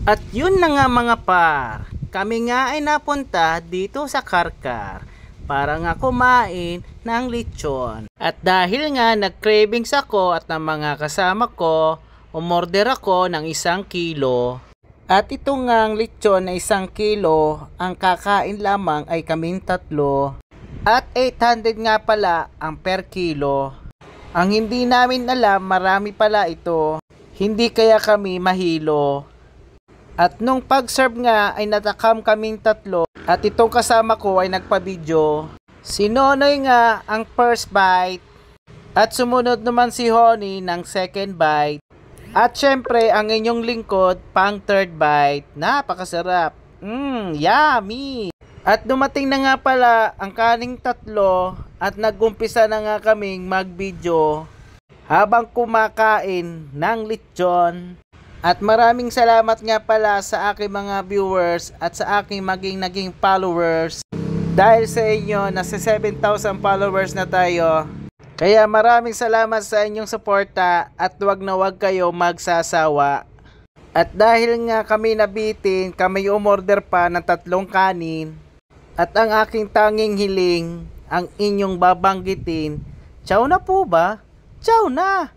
At yun na nga mga par, kami nga ay napunta dito sa Karkar para nga kumain ng lechon. At dahil nga nag-cravings ako at ng mga kasama ko, umorder ako ng 1 kilo. At ito nga ang lechon na 1 kilo, ang kakain lamang ay kaming 3. At 800 nga pala ang per kilo. Ang hindi namin alam, marami pala ito. Hindi kaya kami mahilo. At nung pag-serve nga ay natakam kaming 3 at itong kasama ko ay nagpa-video. Si Nonoy nga ang first bite at sumunod naman si Honey ng second bite. At syempre ang inyong lingkod pang third bite. Napakasarap. Yummy! At dumating na nga pala ang kaning 3 at nagumpisa na nga kaming mag-video habang kumakain ng lechon. At maraming salamat nga pala sa aking mga viewers at sa aking naging followers. Dahil sa inyo, nasa 7,000 followers na tayo. Kaya maraming salamat sa inyong suporta at wag na wag kayo magsasawa. At dahil nga kami nabitin, kami umorder pa ng 3 kanin. At ang aking tanging hiling, ang inyong babanggitin, ciao na po ba? Ciao na!